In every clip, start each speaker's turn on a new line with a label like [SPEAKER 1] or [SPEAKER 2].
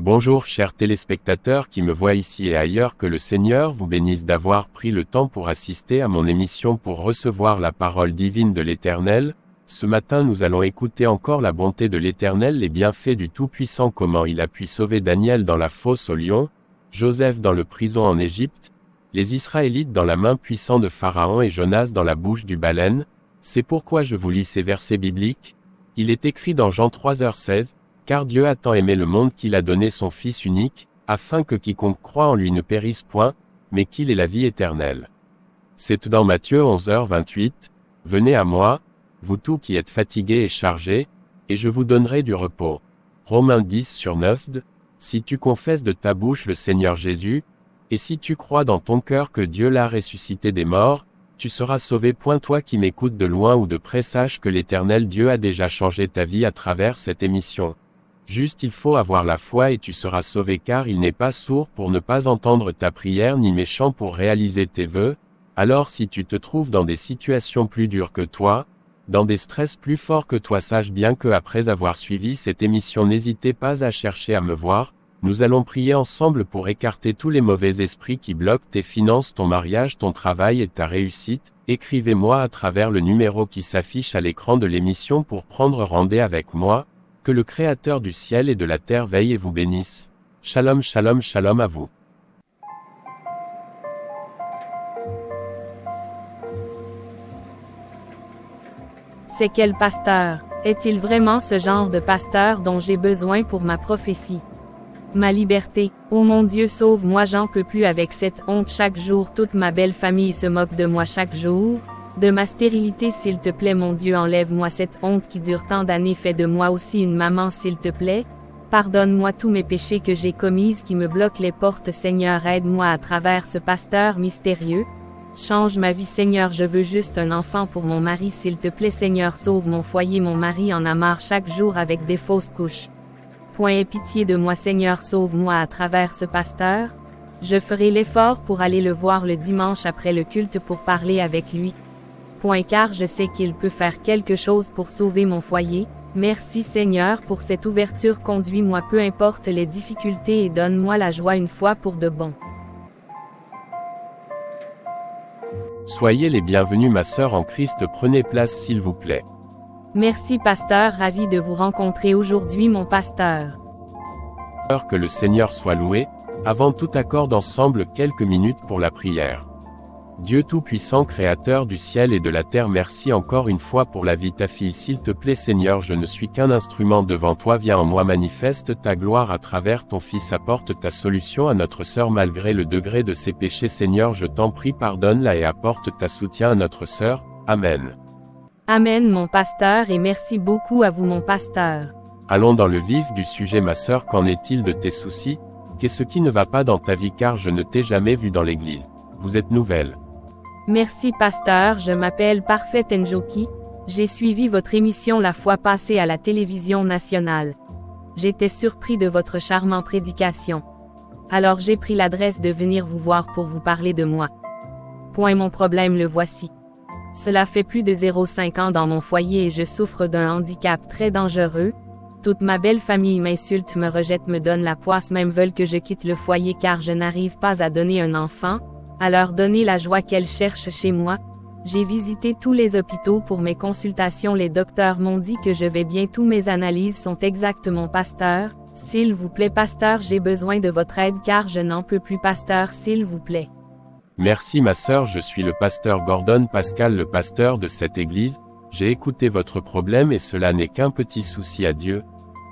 [SPEAKER 1] Bonjour chers téléspectateurs qui me voient ici et ailleurs, que le Seigneur vous bénisse d'avoir pris le temps pour assister à mon émission pour recevoir la parole divine de l'Éternel. Ce matin nous allons écouter encore la bonté de l'Éternel, les bienfaits du Tout-Puissant, comment il a pu sauver Daniel dans la fosse au lion, Joseph dans le prison en Égypte, les Israélites dans la main puissante de Pharaon et Jonas dans la bouche du baleine. C'est pourquoi je vous lis ces versets bibliques. Il est écrit dans Jean 3h16, « Car Dieu a tant aimé le monde qu'il a donné son Fils unique, afin que quiconque croit en lui ne périsse point, mais qu'il ait la vie éternelle. » C'est dans Matthieu 11h28, « Venez à moi, vous tous qui êtes fatigués et chargés, et je vous donnerai du repos. » Romains 10/9, « Si tu confesses de ta bouche le Seigneur Jésus, et si tu crois dans ton cœur que Dieu l'a ressuscité des morts, tu seras sauvé. Toi qui m'écoutes de loin ou de près, sache que l'Éternel Dieu a déjà changé ta vie à travers cette émission. Juste il faut avoir la foi et tu seras sauvé, car il n'est pas sourd pour ne pas entendre ta prière ni méchant pour réaliser tes vœux. Alors si tu te trouves dans des situations plus dures que toi, dans des stress plus forts que toi, sache bien que après avoir suivi cette émission, n'hésitez pas à chercher à me voir. Nous allons prier ensemble pour écarter tous les mauvais esprits qui bloquent tes finances, ton mariage, ton travail et ta réussite. Écrivez-moi à travers le numéro qui s'affiche à l'écran de l'émission pour prendre rendez-vous avec moi. Que le Créateur du ciel et de la terre veille et vous bénisse. Shalom, shalom, shalom à vous.
[SPEAKER 2] C'est quel pasteur? Est-il vraiment ce genre de pasteur dont j'ai besoin pour ma prophétie? Ma liberté. Oh mon Dieu, sauve-moi, j'en peux plus avec cette honte chaque jour. Toute ma belle famille se moque de moi chaque jour. De ma stérilité, s'il te plaît, mon Dieu, enlève-moi cette honte qui dure tant d'années. Fais de moi aussi une maman, s'il te plaît. Pardonne-moi tous mes péchés que j'ai commis qui me bloquent les portes. Seigneur, aide-moi à travers ce pasteur mystérieux. Change ma vie, Seigneur, je veux juste un enfant pour mon mari, s'il te plaît. Seigneur, sauve mon foyer, mon mari en a marre chaque jour avec des fausses couches. Aie pitié de moi, Seigneur, sauve-moi à travers ce pasteur. Je ferai l'effort pour aller le voir le dimanche après le culte pour parler avec lui. Car je sais qu'il peut faire quelque chose pour sauver mon foyer. Merci Seigneur pour cette ouverture, conduis-moi peu importe les difficultés et donne-moi la joie une fois pour de bon.
[SPEAKER 1] Soyez les bienvenus ma sœur en Christ, prenez place s'il vous plaît.
[SPEAKER 2] Merci pasteur, ravi de vous rencontrer aujourd'hui mon pasteur.
[SPEAKER 1] Que le Seigneur soit loué. Avant tout, accorde ensemble quelques minutes pour la prière. Dieu Tout-Puissant, Créateur du ciel et de la terre, merci encore une fois pour la vie de ta fille, s'il te plaît Seigneur, je ne suis qu'un instrument devant toi, viens en moi, manifeste ta gloire à travers ton Fils, apporte ta solution à notre sœur malgré le degré de ses péchés Seigneur, je t'en prie, pardonne-la et apporte ta soutien à notre sœur. Amen.
[SPEAKER 2] Amen mon pasteur, et merci beaucoup à vous mon pasteur.
[SPEAKER 1] Allons dans le vif du sujet ma sœur, qu'en est-il de tes soucis? Qu'est-ce qui ne va pas dans ta vie, car je ne t'ai jamais vu dans l'église? Vous êtes nouvelle.
[SPEAKER 2] Merci pasteur, je m'appelle Parfait Njoki. J'ai suivi votre émission la fois passée à la télévision nationale. J'étais surpris de votre charmante prédication. Alors j'ai pris l'adresse de venir vous voir pour vous parler de moi. Mon problème, le voici. Cela fait plus de 0,5 ans dans mon foyer et je souffre d'un handicap très dangereux. Toute ma belle famille m'insulte, me rejette, me donne la poisse, même veulent que je quitte le foyer car je n'arrive pas à donner un enfant, à leur donner la joie qu'elles cherchent chez moi. J'ai visité tous les hôpitaux pour mes consultations, les docteurs m'ont dit que je vais bien, tous mes analyses sont exactes mon pasteur. S'il vous plaît pasteur, j'ai besoin de votre aide car je n'en peux plus pasteur, s'il vous plaît.
[SPEAKER 1] Merci ma sœur, je suis le pasteur Gordon Pascal, le pasteur de cette église. J'ai écouté votre problème et cela n'est qu'un petit souci à Dieu.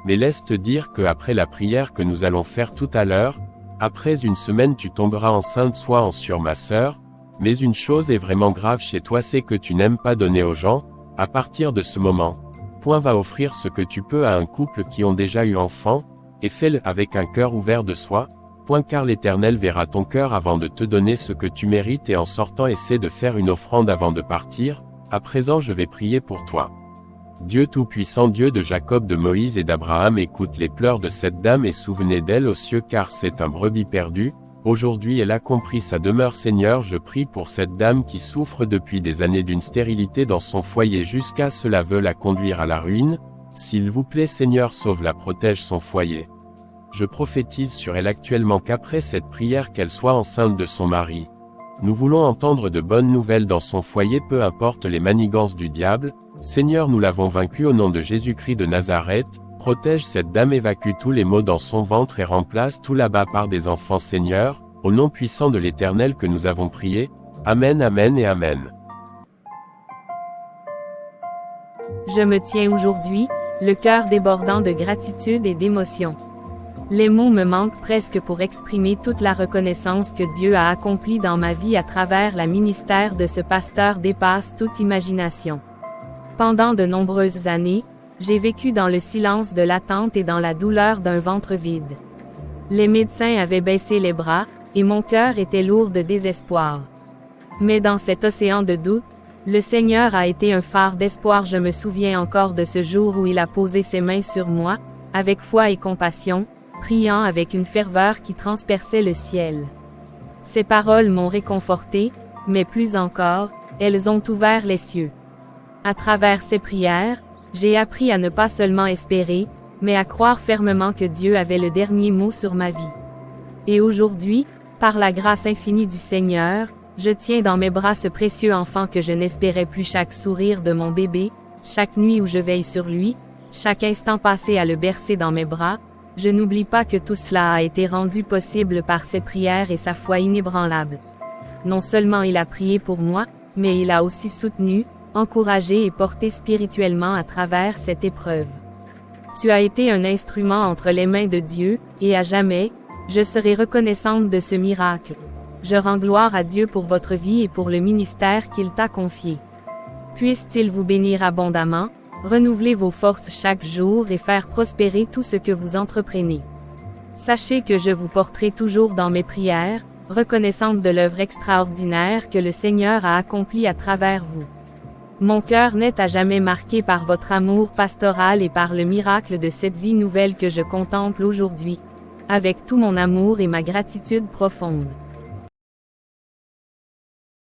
[SPEAKER 1] Mais laisse te dire que après la prière que nous allons faire tout à l'heure, après une semaine tu tomberas enceinte, sois en sûre ma sœur. Mais une chose est vraiment grave chez toi, c'est que tu n'aimes pas donner aux gens. À partir de ce moment, va offrir ce que tu peux à un couple qui ont déjà eu enfant, et fais-le avec un cœur ouvert de soi. Car l'Éternel verra ton cœur avant de te donner ce que tu mérites, et en sortant essaie de faire une offrande avant de partir. À présent je vais prier pour toi. Dieu Tout-Puissant, Dieu de Jacob, de Moïse et d'Abraham, écoute les pleurs de cette dame et souvenez d'elle aux cieux, car c'est un brebis perdu. Aujourd'hui elle a compris sa demeure. Seigneur, je prie pour cette dame qui souffre depuis des années d'une stérilité dans son foyer jusqu'à cela veut la conduire à la ruine. S'il vous plaît Seigneur, sauve-la, protège son foyer. Je prophétise sur elle actuellement qu'après cette prière qu'elle soit enceinte de son mari. Nous voulons entendre de bonnes nouvelles dans son foyer, peu importe les manigances du diable. Seigneur, nous l'avons vaincu au nom de Jésus-Christ de Nazareth. Protège cette dame, évacue tous les maux dans son ventre et remplace tout là-bas par des enfants, Seigneur, au nom puissant de l'Éternel que nous avons prié. Amen, amen et amen.
[SPEAKER 2] Je me tiens aujourd'hui, le cœur débordant de gratitude et d'émotion. Les mots me manquent presque pour exprimer toute la reconnaissance que Dieu a accomplie dans ma vie à travers le ministère de ce pasteur dépasse toute imagination. Pendant de nombreuses années, j'ai vécu dans le silence de l'attente et dans la douleur d'un ventre vide. Les médecins avaient baissé les bras, et mon cœur était lourd de désespoir. Mais dans cet océan de doute, le Seigneur a été un phare d'espoir. Je me souviens encore de ce jour où il a posé ses mains sur moi, avec foi et compassion, priant avec une ferveur qui transperçait le ciel. Ces paroles m'ont réconforté, mais plus encore, elles ont ouvert les cieux. À travers ces prières, j'ai appris à ne pas seulement espérer, mais à croire fermement que Dieu avait le dernier mot sur ma vie. Et aujourd'hui, par la grâce infinie du Seigneur, je tiens dans mes bras ce précieux enfant que je n'espérais plus. Chaque sourire de mon bébé, chaque nuit où je veille sur lui, chaque instant passé à le bercer dans mes bras, je n'oublie pas que tout cela a été rendu possible par ses prières et sa foi inébranlable. Non seulement il a prié pour moi, mais il a aussi soutenu, encouragé et porté spirituellement à travers cette épreuve. Tu as été un instrument entre les mains de Dieu, et à jamais, je serai reconnaissante de ce miracle. Je rends gloire à Dieu pour votre vie et pour le ministère qu'il t'a confié. Puisse-t-il vous bénir abondamment, renouveler vos forces chaque jour et faire prospérer tout ce que vous entreprenez. Sachez que je vous porterai toujours dans mes prières, reconnaissante de l'œuvre extraordinaire que le Seigneur a accomplie à travers vous. Mon cœur n'est à jamais marqué par votre amour pastoral et par le miracle de cette vie nouvelle que je contemple aujourd'hui, avec tout mon amour et ma gratitude profonde.